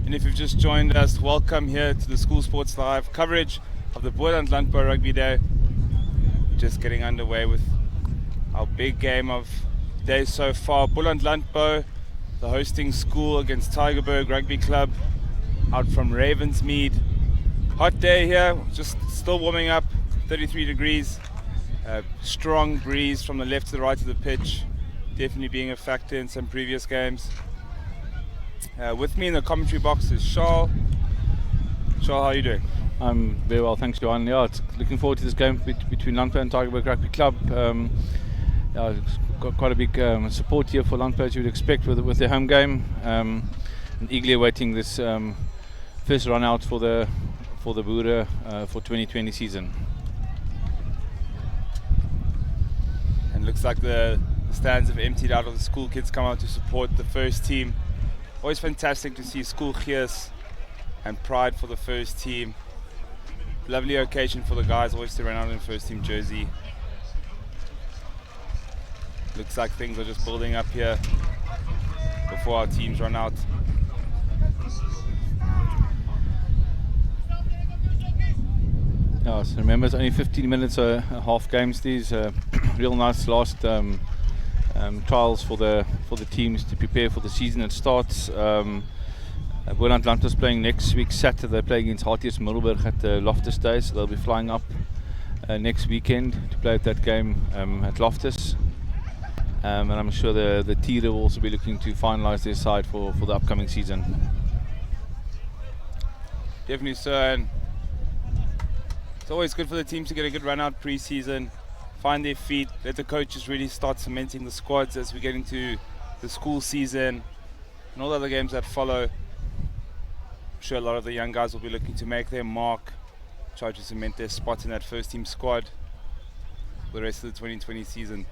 And if you've just joined us, welcome here to the School Sports Live coverage of the Boland Landbouskool Rugby Day. Just getting underway with our big game of the day so far. Boland Landbouskool, the hosting school, against Tygerberg Rugby Club out from Ravensmead. Hot day here, just still warming up, 33 degrees. Strong breeze from the left to the right of the pitch, definitely being a factor in some previous games. With me in the commentary box is Charles. Charles, how are you doing? I'm very well, thanks, Johan. Yeah, it's looking forward to this game between Landbouskool and Tygerberg Rugby Club. It's got quite a big support here for Landbouskool, as you would expect with their home game. And eagerly awaiting this first run out for the Boere for 2020 season. And looks like the stands have emptied out. Of the school kids come out to support the first team. Always fantastic to see school cheers and pride for the first team. Lovely occasion for the guys always to run out in the first team jersey. Looks like things are just building up here before our teams run out. Yeah, so remember, it's only 15 minutes, half games these. Real nice last trials for the teams to prepare for the season. It starts. Boland Landbouskool playing next week Saturday. They're playing against Hartjes Middelburg at the Loftus Day, so they'll be flying up next weekend to play at that game at Loftus. And I'm sure the Tiere will also be looking to finalise their side for the upcoming season. Definitely so, and it's always good for the team to get a good run out pre-season, find their feet, let the coaches really start cementing the squads as we get into the school season and all the other games that follow. I'm sure a lot of the young guys will be looking to make their mark, try to cement their spot in that first team squad for the rest of the 2020 season.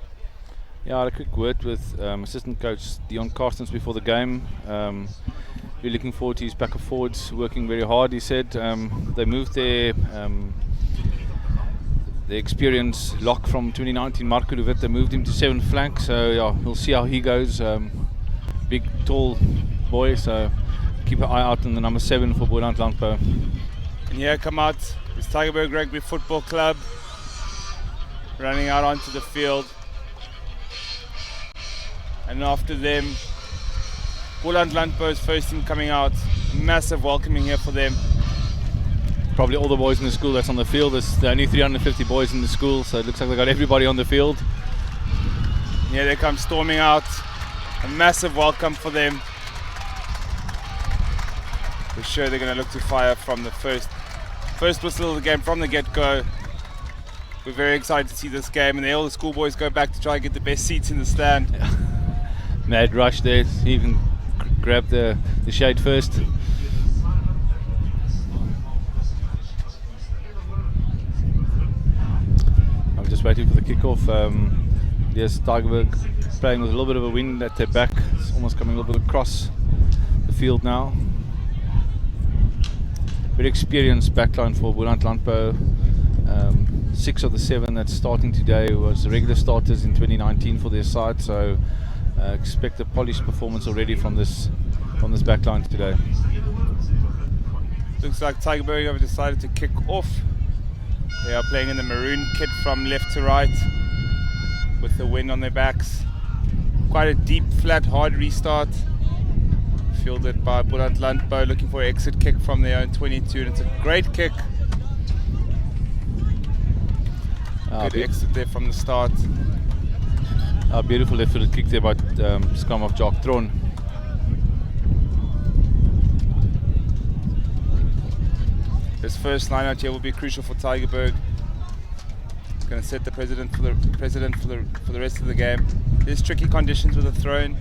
Yeah, I had a quick word with assistant coach Dion Carstens before the game. We're looking forward to his back and forwards working very hard. He said they moved their experience lock from 2019, Marco de Wit. They moved him to 7th flank, so yeah, we'll see how he goes. Big, tall boy, so keep an eye out on the number 7 for Boland Landbouskool. And here come out is Tygerberg Rugby Football Club running out onto the field. And after them, Boland Landbouskool's first team coming out. Massive welcoming here for them. Probably all the boys in the school that's on the field. There are only 350 boys in the school, so it looks like they got everybody on the field. Here they come storming out. A massive welcome for them. For sure they're going to look to fire from the first whistle of the game from the get-go. We're very excited to see this game, and all the schoolboys go back to try and get the best seats in the stand. Yeah. Mad rush there. He even grabbed the shade first. I'm just waiting for the kickoff. There's Tygerberg playing with a little bit of a wind at their back. It's almost coming a little bit across the field now. Very experienced backline for Boland Landbouskool. 6 of the 7 that's starting today was regular starters in 2019 for their side, so expect a polished performance already from this backline today. Looks like Tygerberg have decided to kick off. They are playing in the maroon kit from left to right with the wind on their backs. Quite a deep, flat, hard restart. Fielded by Boland Landbouskool, looking for an exit kick from their own 22, and it's a great kick. Good exit there from the start. A beautiful left-footed kick there by scrum of Jock Tron. This first line out here will be crucial for Tygerberg. It's going to set the precedent for the rest of the game. There's tricky conditions with the throw-in.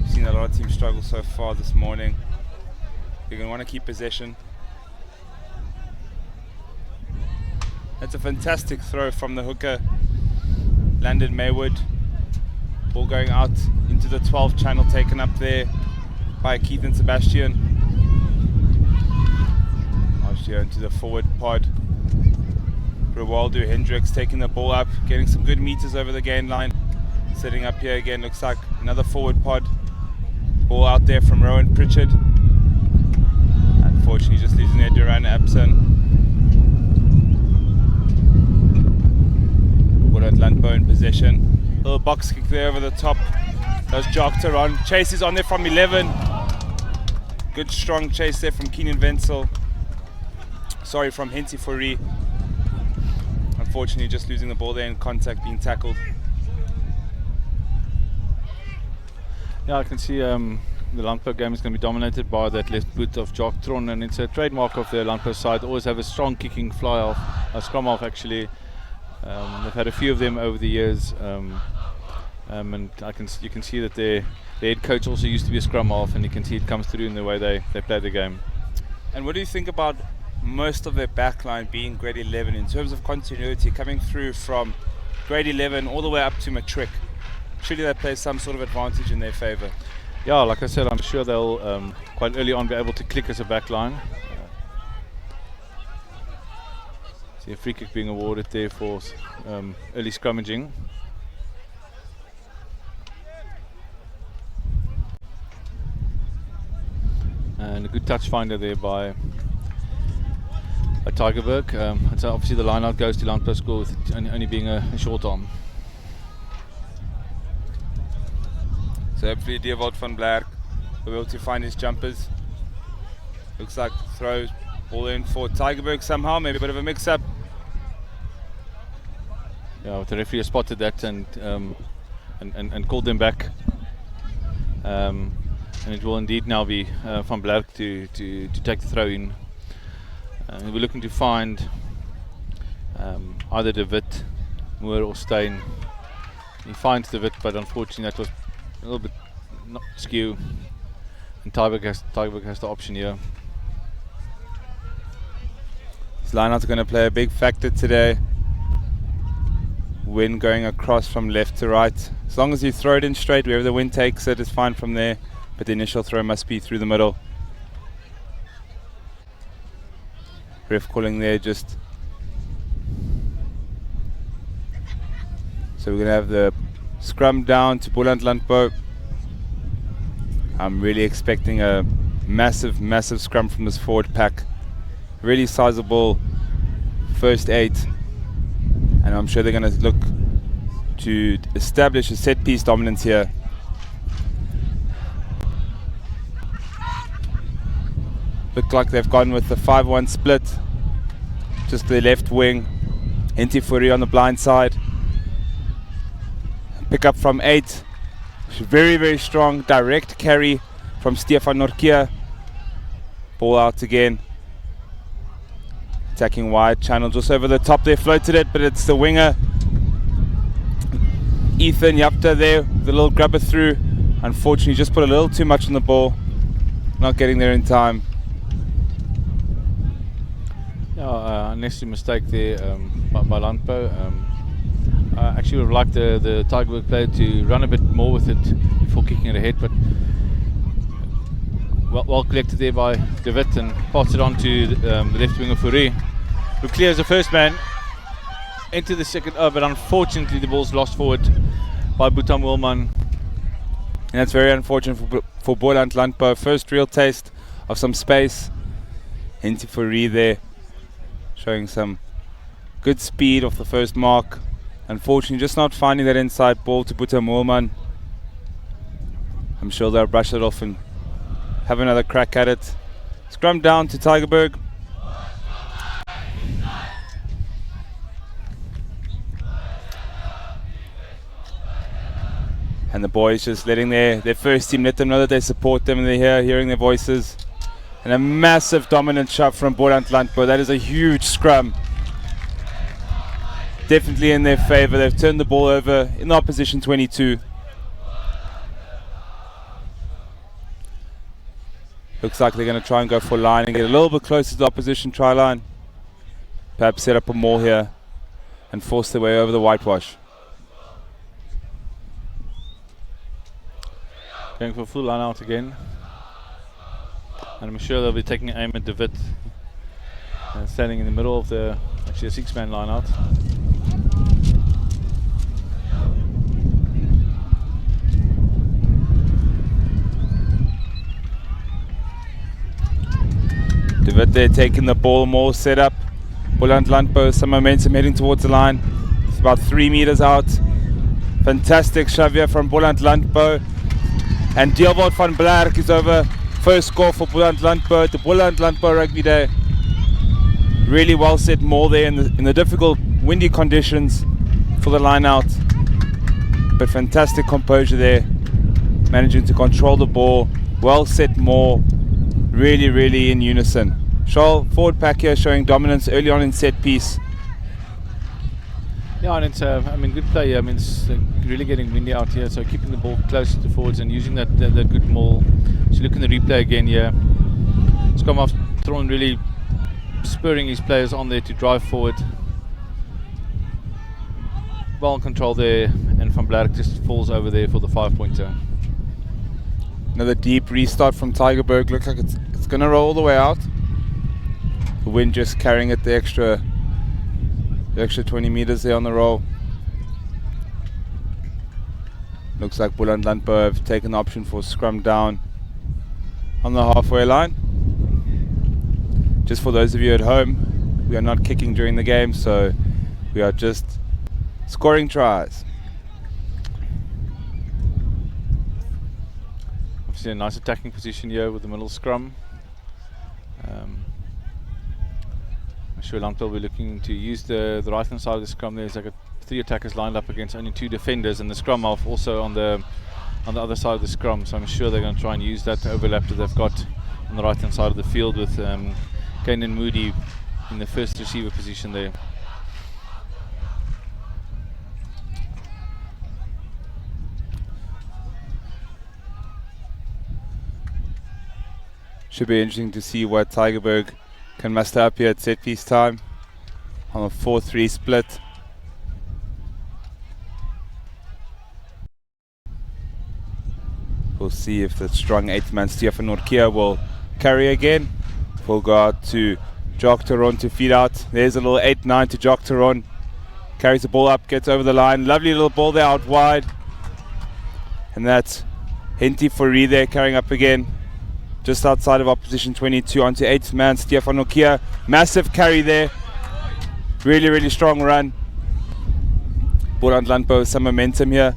We've seen a lot of teams struggle so far this morning. You're going to want to keep possession. That's a fantastic throw from the hooker, Landon Maywood. Ball going out into the 12 channel, taken up there by Keith and Sebastian. Actually into the forward pod. Rawaldo Hendricks taking the ball up, getting some good meters over the gain line. Setting up here again, looks like another forward pod. Ball out there from Rowan Pritchard. Unfortunately, just losing there, Duran Abson. Boland Landbou in possession. Little box kick there over the top. Does Jokter on. Chase is on there from 11. Good strong chase there from Keenan Wenzel. Sorry, from Henty Fourie. Unfortunately, just losing the ball there in contact, being tackled. Yeah, I can see the Landbou game is going to be dominated by that left boot of Jokter, and it's a trademark of the Landbou side. Always have a strong kicking fly off, a scrum off actually. They've had a few of them over the years, and you can see that their head coach also used to be a scrum half, and you can see it comes through in the way they play the game. And what do you think about most of their backline being grade 11 in terms of continuity, coming through from grade 11 all the way up to matric? Surely that plays some sort of advantage in their favour. Yeah, like I said, I'm sure they'll quite early on be able to click as a backline. See a free kick being awarded there for early scrummaging. And a good touch finder there by Tygerberg. And so obviously the line out goes to Landbouskool with it only being a short arm. So hopefully Dewald van Blerk will be able to find his jumpers. Looks like throws ball in for Tygerberg somehow, maybe a bit of a mix-up. Yeah, the referee has spotted that and called them back. And it will indeed now be van Blerk to take the throw in. We're looking to find either De Wit, Moore or Steyn. He finds De Wit, but unfortunately that was a little bit not skew. And Tygerberg has the option here. His lineouts are going to play a big factor today. Wind going across from left to right. As long as you throw it in straight, wherever the wind takes it is fine from there. But the initial throw must be through the middle. Ref calling there just. So we're going to have the scrum down to Boland Landbou. I'm really expecting a massive scrum from this forward pack. Really sizable first 8. And I'm sure they're going to look to establish a set piece dominance here. Look like they've gone with the 5-1 split. Just the left wing. Henty Fourie on the blind side. Pick up from 8. Very strong direct carry from Stefan Norkia. Ball out again. Attacking wide channel just over the top there, floated it, but it's the winger Ethan Yapta there, the little grubber through. Unfortunately just put a little too much on the ball, not getting there in time. Yeah, unnecessary mistake there by Landbou. I actually would have liked the Tygerberg player to run a bit more with it before kicking it ahead, but well collected there by De Wit and passed it on to the left winger Fourie, who clears the first man into the second, but unfortunately the ball's lost forward by Boetam Wilman. And that's very unfortunate for Boland Landbou. First real taste of some space. Henty Fourie there showing some good speed off the first mark. Unfortunately just not finding that inside ball to Boetam Wilman. I'm sure they'll brush it off and have another crack at it. Scrum down to Tygerberg. And the boys just letting their first team let them know that they support them and they're here hearing their voices. And a massive dominant shot from Boland Landbou. That is a huge scrum. Definitely in their favour. They've turned the ball over in the opposition 22. Looks like they're going to try and go for a line and get a little bit closer to the opposition try line. Perhaps set up a maul here and force their way over the whitewash. Going for a full line out again. And I'm sure they'll be taking aim at De Wit. Standing in the middle of the, actually a 6-man line out. But they're taking the ball more set up. Boland Landbou, some momentum heading towards the line. It's about 3 meters out. Fantastic shove here from Boland Landbou. And Deelwold van Blerk is over. First score for Boland Landbou. The Boland Landbou Rugby Day. Really well set more there in the difficult windy conditions for the line out. But fantastic composure there. Managing to control the ball. Well set more. Really, really in unison. Charles, forward pack here showing dominance early on in set piece. Yeah, and it's good play. It's really getting windy out here, so keeping the ball close to the forwards and using that good maul. So look in the replay again here. Scrum half Thron really spurring his players on there to drive forward. Well in control there, and Van Blerk just falls over there for the 5-pointer. Another deep restart from Tygerberg. Looks like it's going to roll all the way out. The wind just carrying it the extra 20 meters there on the roll. Looks like Boland Landbou have taken the option for scrum down on the halfway line. Just for those of you at home, we are not kicking during the game, so we are just scoring tries. Obviously a nice attacking position here with the middle scrum. I'm sure Landbou will be looking to use the right hand side of the scrum. There's like 3 attackers lined up against only 2 defenders, and the scrum half also on the other side of the scrum, so I'm sure they're going to try and use that overlap that they've got on the right hand side of the field with Kane and Moody in the first receiver position there. Should be interesting to see what Tygerberg can muster up here at set piece time on a 4-3 split. We'll see if the strong 8-man Stefan Norkia will carry again. We'll go out to Jock Teron to feed out. There's a little 8-9 to Jock Teron. Carries the ball up, gets over the line. Lovely little ball there out wide. And that's Henty Fourie there carrying up again. Just outside of opposition 22 onto 8-man Stefan Norkia. Massive carry there. Really, really strong run. Boland Landbou, some momentum here.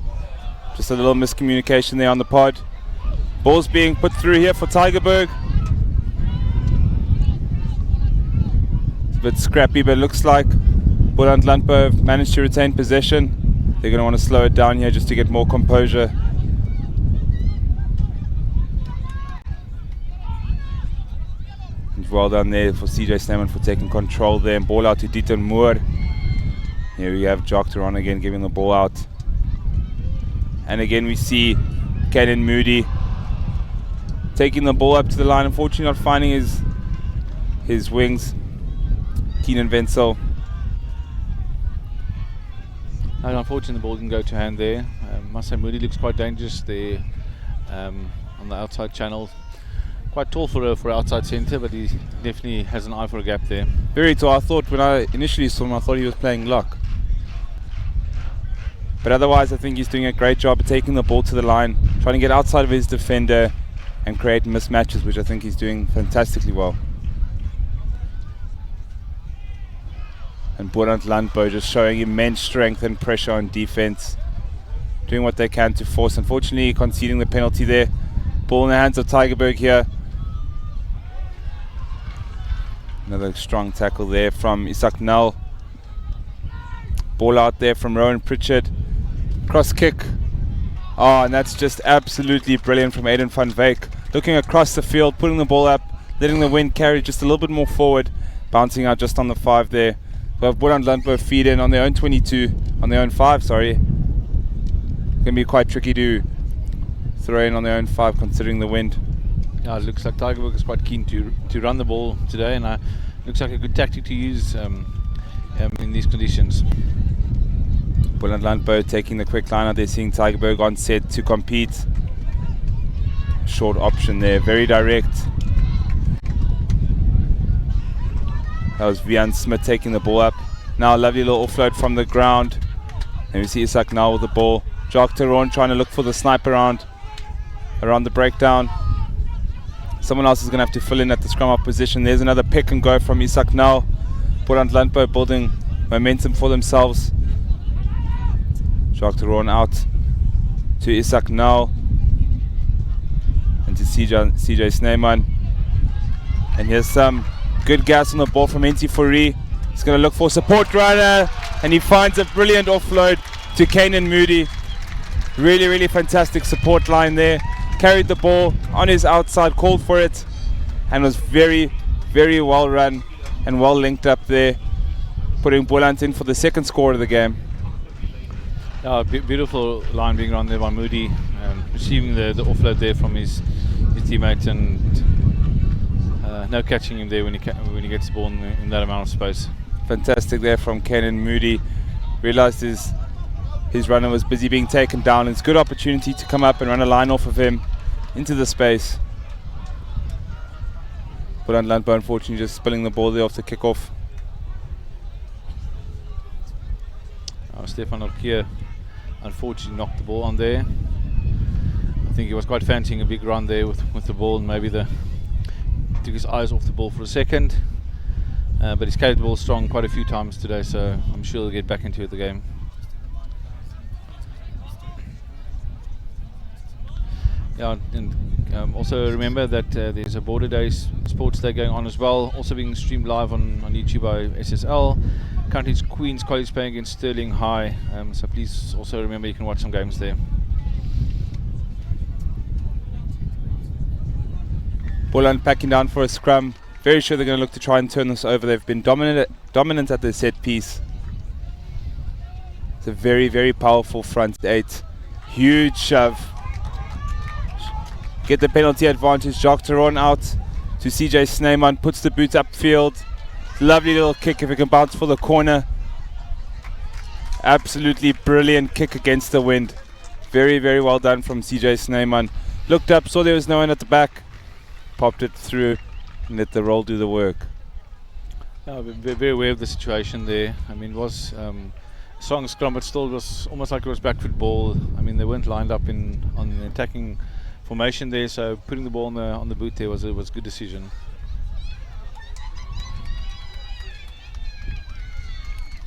Just a little miscommunication there on the pod. Ball's being put through here for Tygerberg. It's a bit scrappy, but it looks like Boland Landbou have managed to retain possession. They're going to want to slow it down here just to get more composure. Well done there for CJ Snyman for taking control there, and ball out to Dieter Moore. Here we have Jock Teron again giving the ball out. And again we see Caden Moody taking the ball up to the line, unfortunately not finding his wings. Keenan Wenzel. Unfortunately the ball didn't go to hand there. Must say Moody looks quite dangerous there on the outside channel. Quite tall for an outside centre, but he definitely has an eye for a gap there. Very tall. I thought when I initially saw him, I thought he was playing lock. But otherwise, I think he's doing a great job of taking the ball to the line, trying to get outside of his defender and create mismatches, which I think he's doing fantastically well. And Boland Landbou just showing immense strength and pressure on defense, doing what they can to force. Unfortunately, conceding the penalty there. Ball in the hands of Tygerberg here. Another strong tackle there from Isak Null. Ball out there from Rowan Pritchard. Cross kick. Oh, and that's just absolutely brilliant from Aiden van Wyk. Looking across the field, putting the ball up, letting the wind carry just a little bit more forward. Bouncing out just on the 5 there. We have Boland Landbou feed in on their own 22, on their own 5, sorry. Can be quite tricky to throw in on their own 5 considering the wind. Yeah, it looks like Tygerberg is quite keen to run the ball today, and looks like a good tactic to use in these conditions. Boland Landbou taking the quick line out there, seeing Tygerberg on set to compete. Short option there, very direct. That was Vian Smith taking the ball up. Now a lovely little offload from the ground. And we see Isak now with the ball. Jock Teron trying to look for the sniper around the breakdown. someone else is going to have to fill in at the scrum half position. There's another pick and go from Isak now. Boland Landbou building momentum for themselves. Jacques Theron out to Isak now. And to CJ Sneeman. And here's some good gas on the ball from NT Fourie. He's going to look for support runner. And he finds a brilliant offload to Kanan Moody. Really, really fantastic support line there. Carried the ball on his outside, called for it, and was very, very well run and well linked up there, putting Boland in for the second score of the game. Beautiful line being run there by Moody, receiving the offload there from his teammate, and no catching him there when he gets the ball in that amount of space. Fantastic there from Kanan Moody. Realised his runner was busy being taken down. It's a good opportunity to come up and run a line off of him into the space. Boland Landbou unfortunately just spilling the ball there off the kickoff. Stefan Orkier unfortunately knocked the ball on there. I think he was quite fancying a big run there with the ball, and maybe took his eyes off the ball for a second. But he's carried the ball strong quite a few times today, so I'm sure he'll get back into the game. Yeah, and also remember that there's a Border Days Sports Day going on as well, also being streamed live on YouTube by SSL. Currently it's Queen's College playing against Sterling High, so please also remember you can watch some games there. Boland packing down for a scrum. Very sure they're going to look to try and turn this over. They've been dominant at their set piece. It's a very, very powerful front eight. Huge shove. Get the penalty advantage. Jacques Theron out to CJ Sneeman, puts the boot upfield. Lovely little kick if it can bounce for the corner. Absolutely brilliant kick against the wind. Very, very well done from CJ Sneeman. Looked up, saw there was no one at the back, popped it through and let the roll do the work. Very aware of the situation there. I mean, it was a strong scrum, but still it was almost like it was back foot ball. I mean, they weren't lined up on the attacking formation there, so putting the ball on the boot there was a good decision.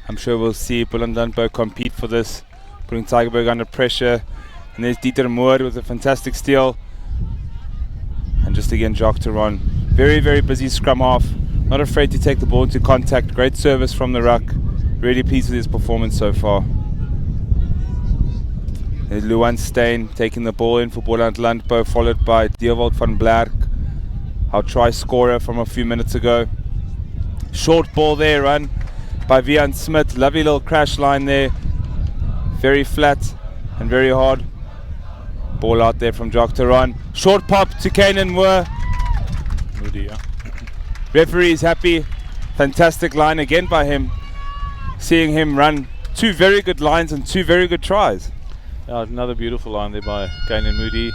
I'm sure we'll see Boland Landbou compete for this, putting Tygerberg under pressure. And there's Dieter Moore with a fantastic steal. And just again, Jacques Theron. Very, very busy scrum half. Not afraid to take the ball into contact. Great service from the ruck. Really pleased with his performance so far. There's Luan Steyn taking the ball in for Boland Landbou, followed by Dewald van Blerk, our try scorer from a few minutes ago. Short ball there, run by Vian Smith. Lovely little crash line there. Very flat and very hard. Ball out there from Jacques Theron. Short pop to Kanan Moore. Moody, yeah. Referee is happy. Fantastic line again by him. Seeing him run two very good lines and two very good tries. Another beautiful line there by Kanan Moody.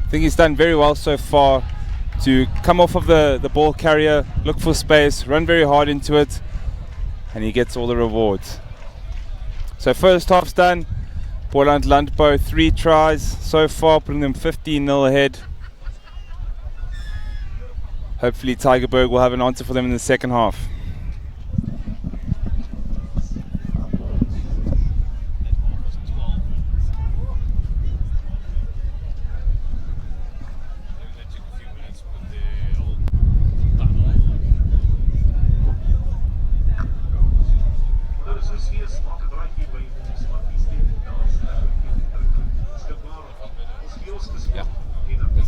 I think he's done very well so far to come off of the ball carrier, look for space, run very hard into it, and he gets all the rewards. So first half's done. Boland Landbou 3 tries so far, putting them 15-0 ahead. Hopefully Tygerberg will have an answer for them in the second half.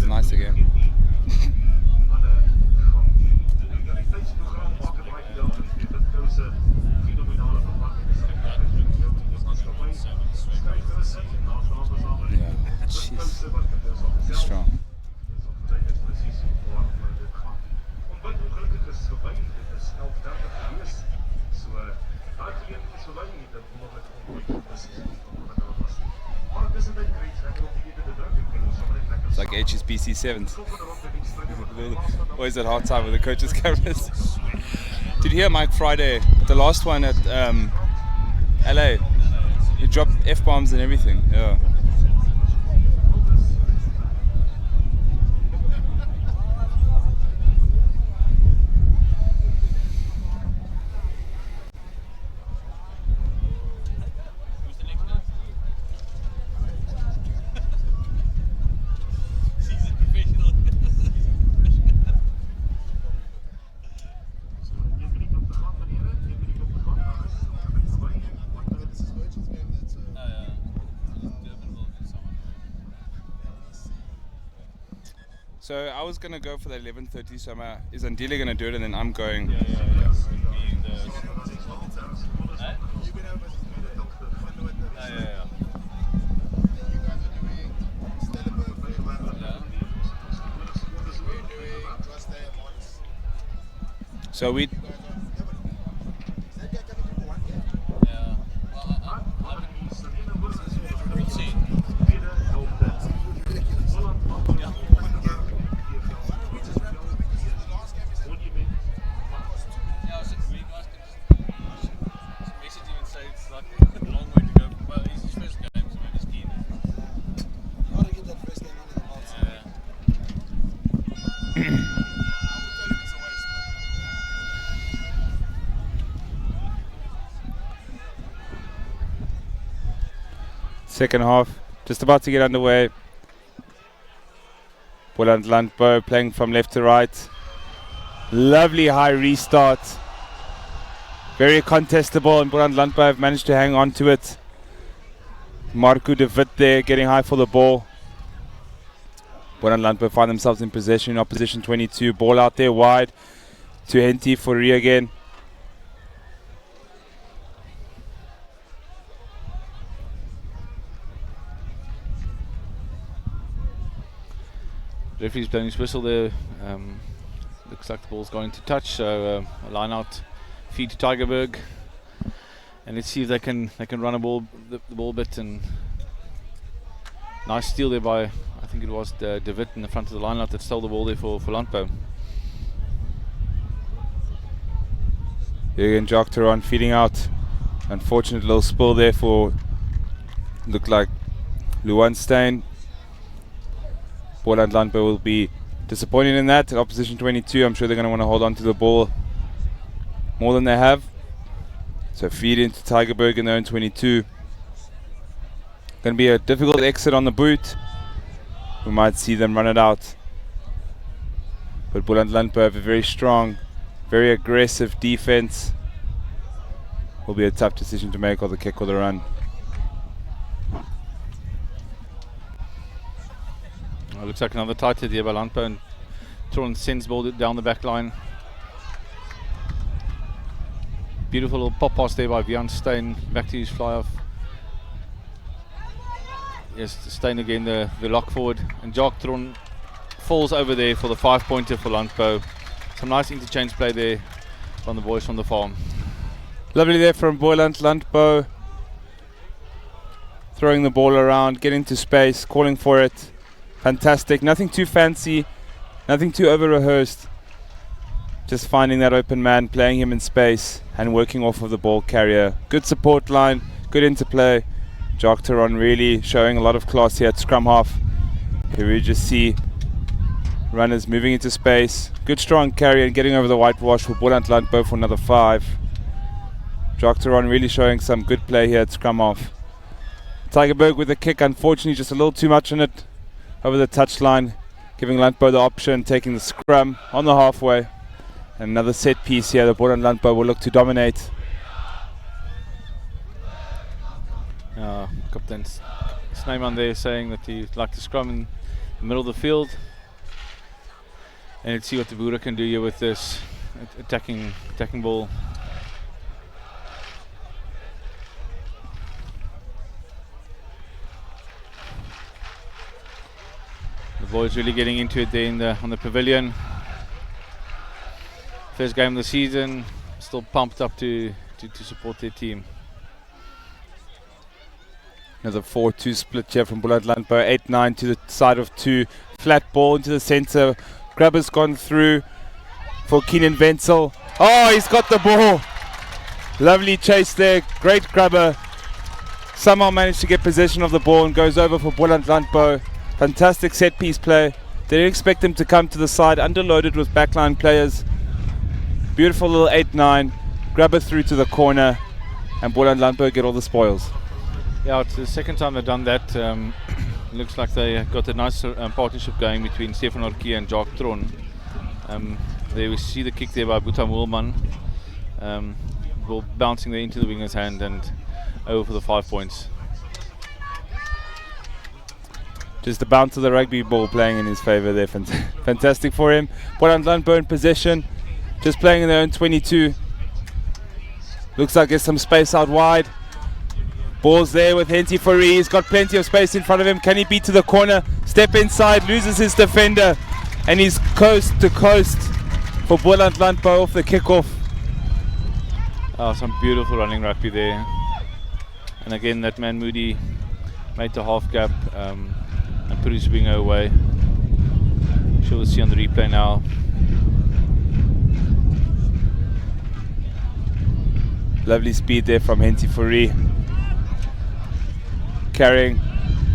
Nice again. Yeah, jeez. Strong. It's like HSBC 7s. Always at hard time with the coaches' cameras. Did you hear Mike Friday, the last one at LA? He dropped F-bombs and everything. Yeah. So I was going to go for the 11:30, so is Andile going to do it and then I'm going? So we... Second half, just about to get underway. Boland Landbou playing from left to right. Lovely high restart. Very contestable, and Boland Landbou have managed to hang on to it. Marco de Wit there getting high for the ball. Boland Landbou find themselves in possession, opposition 22. Ball out there wide to Henty for Rie again. Referee's blowing his whistle there. Looks like the ball's going to touch, so a line out feed to Tygerberg, and let's see if they can run the ball a bit. And nice steal there by, I think it was De Wit in the front of the line out that stole the ball there for Landbou. Jürgen Jokteron feeding out. Unfortunate little spill there for, looked like Luanstein. Boland Landbou will be disappointed in that. Opposition 22, I'm sure they're going to want to hold on to the ball more than they have. So feed into Tygerberg in their own 22. Going to be a difficult exit on the boot. We might see them run it out. But Boland Landbou have a very strong, very aggressive defense. Will be a tough decision to make, or the kick or the run. Looks like another tight hit here by Landbou, and Tron sends ball down the back line. Beautiful little pop pass there by Vian Steyn, back to his fly off. Yes, Steyn again, the lock forward, and Jacques Tron falls over there for the 5-pointer for Landbou. Some nice interchange play there from the boys from the farm. Lovely there from Boland Landbou. Throwing the ball around, getting to space, calling for it. Fantastic, nothing too fancy, nothing too over-rehearsed. Just finding that open man, playing him in space, and working off of the ball carrier. Good support line, good interplay. Jacques Teron really showing a lot of class here at scrum half. Here we just see runners moving into space. Good strong carry and getting over the whitewash for Boland Landbou for another 5. Jacques Teron really showing some good play here at scrum half. Tygerberg with a kick, unfortunately just a little too much on it. Over the touchline, giving Landbou the option, taking the scrum on the halfway. And another set piece here, the Boland Landbou will look to dominate. Captain Snyman there saying that he'd like to scrum in the middle of the field. And let's see what the Boere can do here with this attacking ball. The boys really getting into it there on the pavilion. First game of the season, still pumped up to support their team. Another 4-2 split here from Boland Landbou. 8-9 to the side of 2. Flat ball into the center. Grabber's gone through for Keenan Wenzel. Oh, he's got the ball. Lovely chase there. Great grabber. Somehow managed to get possession of the ball and goes over for Boland Landbou. Fantastic set piece play. Didn't expect him to come to the side, underloaded with backline players. Beautiful little 8-9. Grabber through to the corner, and Boland Landbou get all the spoils. Yeah, it's the second time they've done that. Looks like they got a nice partnership going between Stefan Orkie and Jacques Tron. There we see the kick there by Buta Moelman. Ball bouncing there into the winger's hand and over for the 5 points. Just the bounce of the rugby ball playing in his favour there. Fantastic for him. Boland Landbou in possession. Just playing in their own 22. Looks like there's some space out wide. Ball's there with Henty Fourie. He's got plenty of space in front of him. Can he beat to the corner? Step inside, loses his defender. And he's coast to coast for Boland Landbou off the kickoff. Oh, some beautiful running rugby there. And again, that man Moody made the half gap and put his winger away. Sure, we'll see on the replay now. Lovely speed there from Henty Fourie. Carrying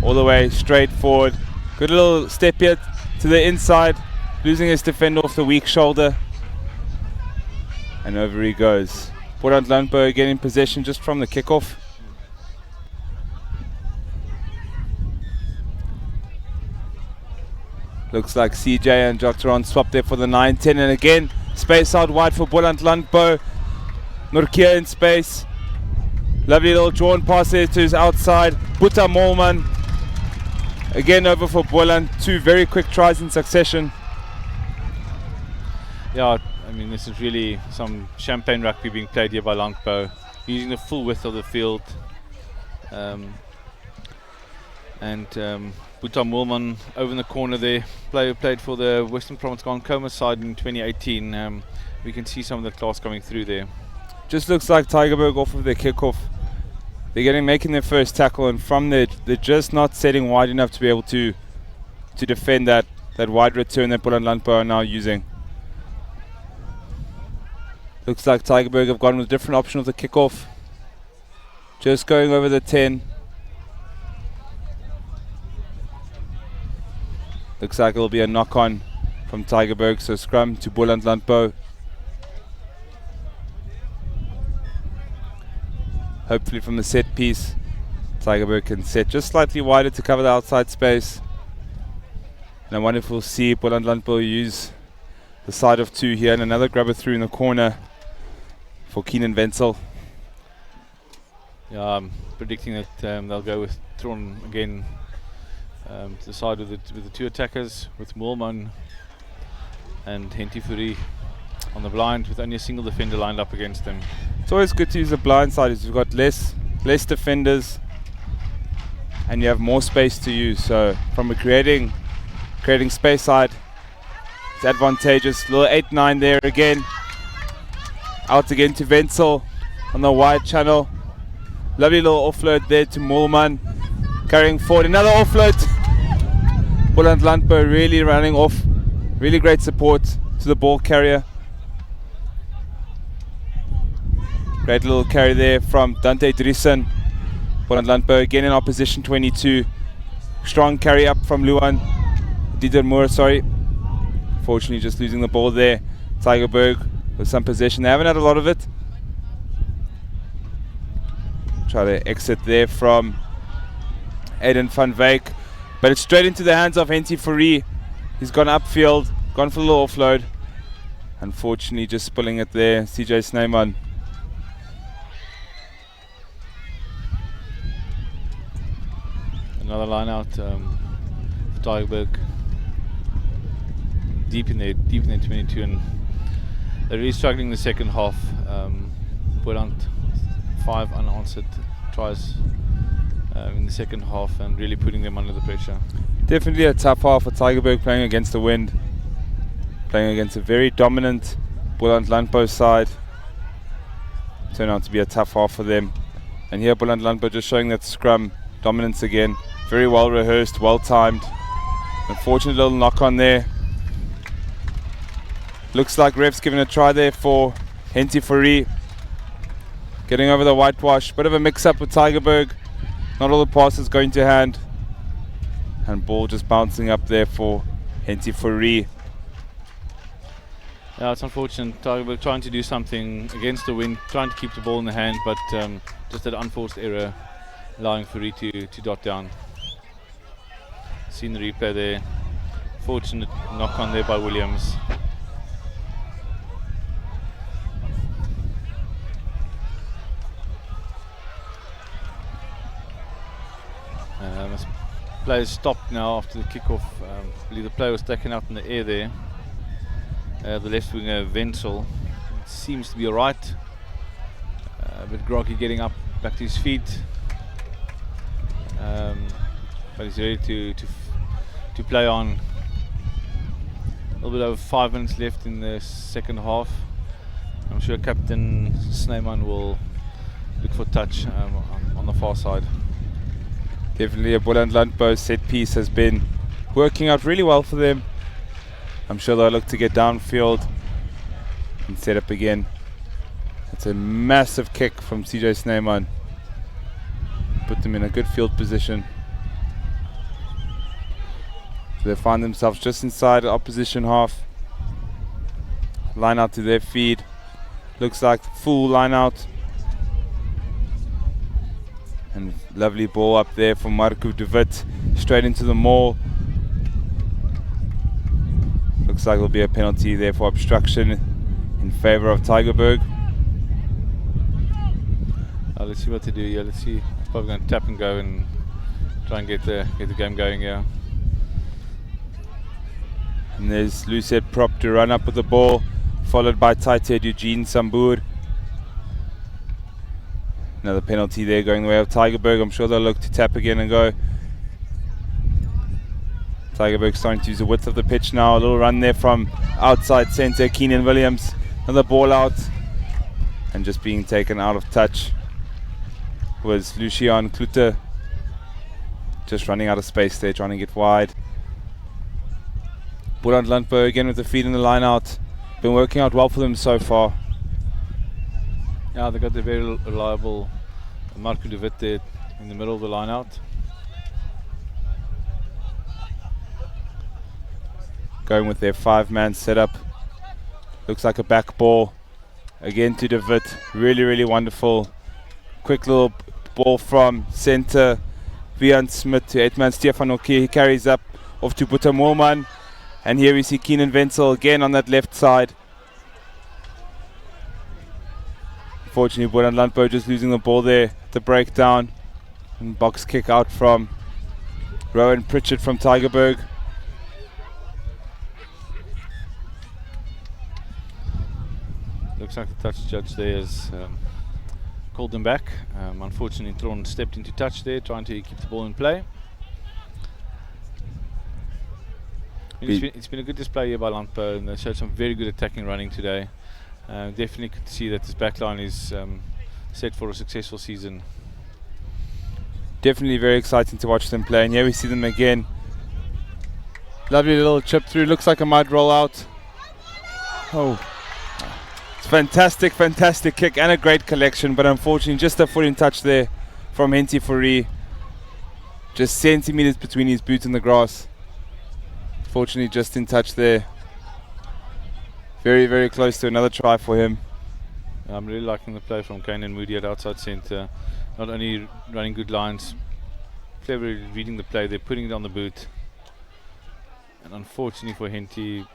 all the way straight forward. Good little step here to the inside. Losing his defender off the weak shoulder. And over he goes. Boland Landbou again in possession just from the kickoff. Looks like CJ and Jochteron swap there for the 9-10, and again space out wide for Boland Landbou. Norkia in space. Lovely little drawn pass there to his outside. Buta Molman again over for Boland. 2 very quick tries in succession. Yeah, I mean, this is really some champagne rugby being played here by Landbou, using the full width of the field. Buta Molman over in the corner there, played for the Western Province Goncoma side in 2018. We can see some of the class coming through there. Just looks like Tygerberg off of their kickoff. They're making their first tackle, and from there they're just not setting wide enough to be able to defend that wide return that Boland Landbou are now using. Looks like Tygerberg have gone with a different option of the kickoff. Just going over the 10. Looks like it'll be a knock-on from Tygerberg, so scrum to Boland Landbou. Hopefully from the set piece, Tygerberg can set just slightly wider to cover the outside space. And I wonder if we'll see Boland Landbou use the side of 2 here, and another grabber through in the corner for Keenan Wenzel. Yeah, I'm predicting that they'll go with Tron again to the side with the 2 attackers, with Molman and Henty Fourie on the blind, with only a single defender lined up against them. It's always good to use the blind side, as you've got less defenders and you have more space to use. So from creating space side, it's advantageous. Little 8-9 there again. Out again to Wenzel on the wide channel. Lovely little offload there to Molman. Carrying forward, another offload. Boland Landbou really running off. Really great support to the ball carrier. Great little carry there from Dante Driessen. Boland Landbou again in opposition 22. Strong carry up from Luan. Dieter Moore, sorry. Fortunately just losing the ball there. Tygerberg with some possession. They haven't had a lot of it. Try to exit there from Aiden van Wyk. But it's straight into the hands of Henty Fourie. He's gone upfield, gone for a little offload. Unfortunately just spilling it there. CJ Snyman. Another line out for Tygerberg. Deep in their 22, and they're really struggling in the second half. Boland 5 unanswered tries in the second half, and really putting them under the pressure. Definitely a tough half for Tygerberg, playing against the wind, playing against a very dominant Boland Landbou side. Turned out to be a tough half for them. And here Boland Landbou just showing that scrum dominance again. Very well rehearsed, well timed. Unfortunate little knock on there. Looks like ref's giving a try there for Henty Fourie. Getting over the whitewash. Bit of a mix up with Tygerberg. Not all the passes going to hand. And ball just bouncing up there for Henty Fourie. Yeah, it's unfortunate. Tygerberg trying to do something against the wind, trying to keep the ball in the hand, but just that unforced error allowing Fourie to dot down. Seen the replay there. Fortunate knock on there by Williams. Play is stopped now after the kickoff. I believe the play was taken out in the air there. The left winger Wenzel seems to be alright. A bit groggy getting up back to his feet. But he's ready to play on. A little bit over 5 minutes left in the second half. I'm sure Captain Snyman will look for touch on the far side. Definitely a Boland Landbou set piece has been working out really well for them. I'm sure they'll look to get downfield and set up again. It's a massive kick from CJ Snyman. Put them in a good field position. So they find themselves just inside the opposition half. Line out to their feed. Looks like full line out. And lovely ball up there from Marco de Wit, straight into the maul. Looks like there'll be a penalty there for obstruction in favour of Tygerberg. Let's see what they do here. Let's see. Probably going to tap and go and try and get the game going here. And there's Lucette Prop to run up with the ball, followed by tight-head Eugene Sambur. Another penalty there going the way of Tygerberg. I'm sure they'll look to tap again and go. Tygerberg starting to use the width of the pitch now. A little run there from outside centre, Keenan Williams. Another ball out. And just being taken out of touch was Lucian Klute. Just running out of space there, trying to get wide. Boland Landbou again with the feet in the line out. Been working out well for them so far. Yeah, they got the very reliable Marco de Wit there in the middle of the line out. Going with their 5-man setup. Looks like a back ball. Again to de Wit. Really, really wonderful. Quick little ball from centre. Vian Smith to 8-man Stefan Oki. He carries up off to Buta Moorman. And here we see Keenan Wenzel again on that left side. Unfortunately, Boland Landbou just losing the ball there. The breakdown. And box kick out from Rowan Pritchard from Tygerberg. Looks like the touch judge there has called them back. Unfortunately, Tron stepped into touch there, trying to keep the ball in play. It's been a good display here by Landbou, and they showed some very good attacking running today. Definitely could see that this backline is set for a successful season. Definitely very exciting to watch them play, and here we see them again. Lovely little chip through, looks like a might roll out. Oh, it's fantastic, fantastic kick and a great collection, but unfortunately just a foot in touch there from Henty Fourie. Just centimetres between his boot and the grass. Fortunately just in touch there. Very, very close to another try for him. I'm really liking the play from Kane and Moody at outside centre. Not only running good lines, cleverly reading the play, they're putting it on the boot. And unfortunately for Henty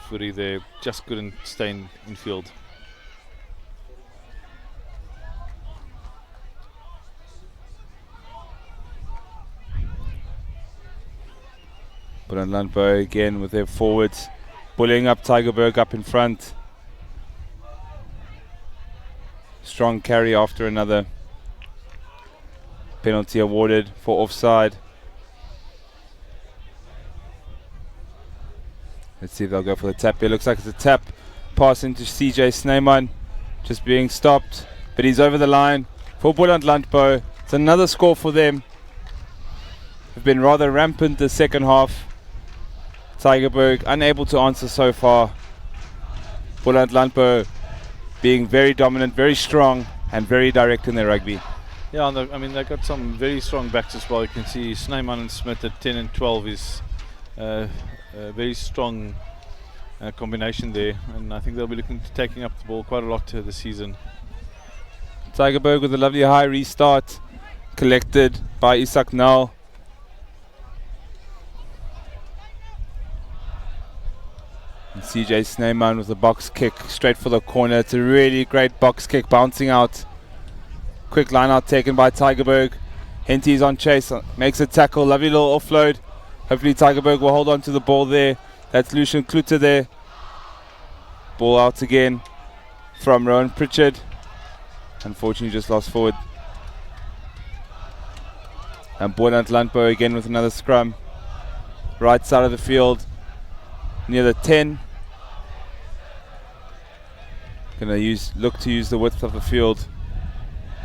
Fourie, they just couldn't stay in field. Boland Landbou again with their forwards, bullying up Tygerberg up in front. Strong carry after another. Penalty awarded for offside. Let's see if they'll go for the tap here. Looks like it's a tap. Pass into CJ Snyman. Just being stopped. But he's over the line for Boland Landbou. It's another score for them. They've been rather rampant the second half. Tygerberg unable to answer so far. Boland Landbou being very dominant, very strong, and very direct in their rugby. Yeah, I mean, they've got some very strong backs as well. You can see Snyman and Smith at 10 and 12 is a very strong combination there, and I think they'll be looking to taking up the ball quite a lot this season. Tygerberg with a lovely high restart, collected by Isak Nal. And CJ Snyman with a box kick straight for the corner. It's a really great box kick, bouncing out. Quick line out taken by Tygerberg. Henty's on chase, makes a tackle, lovely little offload. Hopefully Tygerberg will hold on to the ball there. That's Lucian Klute there. Ball out again from Rowan Pritchard. Unfortunately just lost forward. And Boland Landbou again with another scrum. Right side of the field, near the 10. Gonna look to use the width of the field.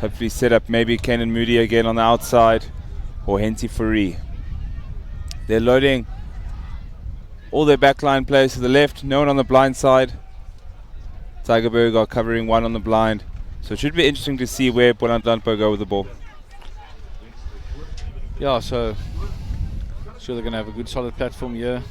Hopefully set up maybe Kanan Moody again on the outside, or Henty Fourie. They're loading all their backline players to the left, no one on the blind side. Tygerberg are covering one on the blind. So it should be interesting to see where Boland Landbou go with the ball. Yeah, so sure they're going to have a good solid platform here.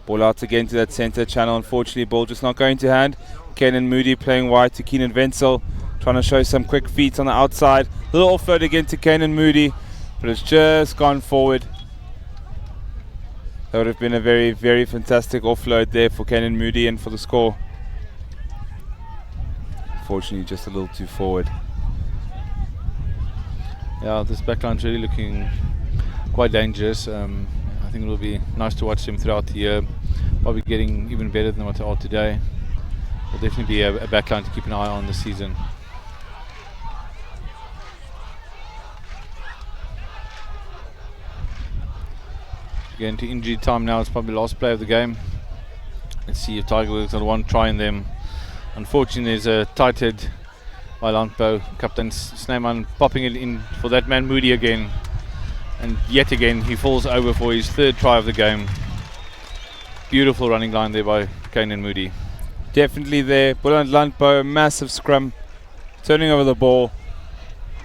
Ball out again to that centre channel. Unfortunately, ball just not going to hand. Kanan Moody playing wide to Keenan Wenzel, trying to show some quick feet on the outside. Little offload again to Kanan Moody, but it's just gone forward. That would have been a very, very fantastic offload there for Kanan Moody and for the score. Unfortunately, just a little too forward. Yeah, this backline's really looking quite dangerous. I think it will be nice to watch them throughout the year. Probably getting even better than what they are today. Will definitely be a backline to keep an eye on this season. Getting to injury time now. It's probably the last play of the game. Let's see if Tygerberg's going to want to try in them. Unfortunately, there's a tight head by Landbou. Captain Snyman popping it in for that man Moody again. And yet again, he falls over for his third try of the game. Beautiful running line there by Kanan Moody. Definitely there. Boland Landbou, massive scrum. Turning over the ball.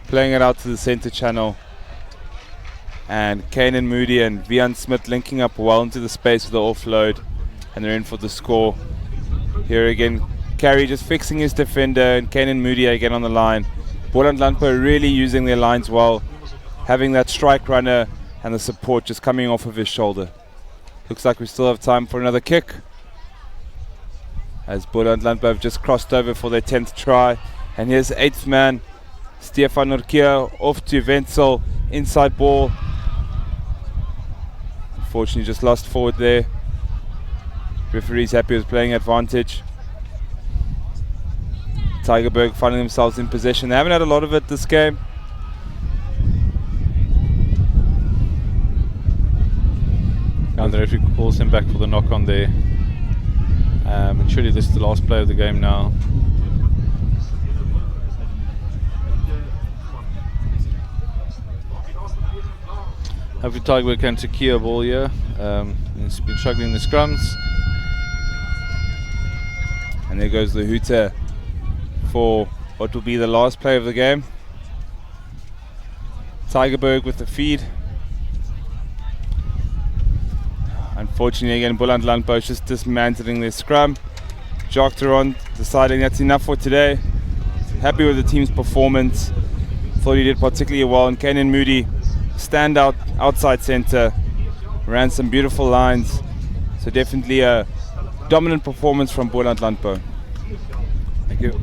Playing it out to the centre channel. And Kanan Moody and Vian Smith linking up well into the space with the offload. And they're in for the score. Here again, Carey just fixing his defender. And Kanan Moody again on the line. Boland Landbou really using their lines well. Having that strike runner and the support just coming off of his shoulder. Looks like we still have time for another kick. As Boland Landbou have just crossed over for their 10th try. And here's 8th man, Stefan Norkia, off to Wenzel, inside ball. Unfortunately just lost forward there. Referee's happy with playing advantage. Tygerberg finding themselves in possession. They haven't had a lot of it this game. And the referee calls him back for the knock on there. And surely this is the last play of the game now. Hopefully Tygerberg can secure a ball here. He's been struggling in the scrums. And there goes the hooter for what will be the last play of the game. Tygerberg with the feed. Unfortunately again, Boland Landbou just dismantling their scrum. Jacques Theron deciding that's enough for today. Happy with the team's performance. Thought he did particularly well. And Kanan Moody, stand out outside centre. Ran some beautiful lines. So definitely a dominant performance from Boland Landbou. Thank you.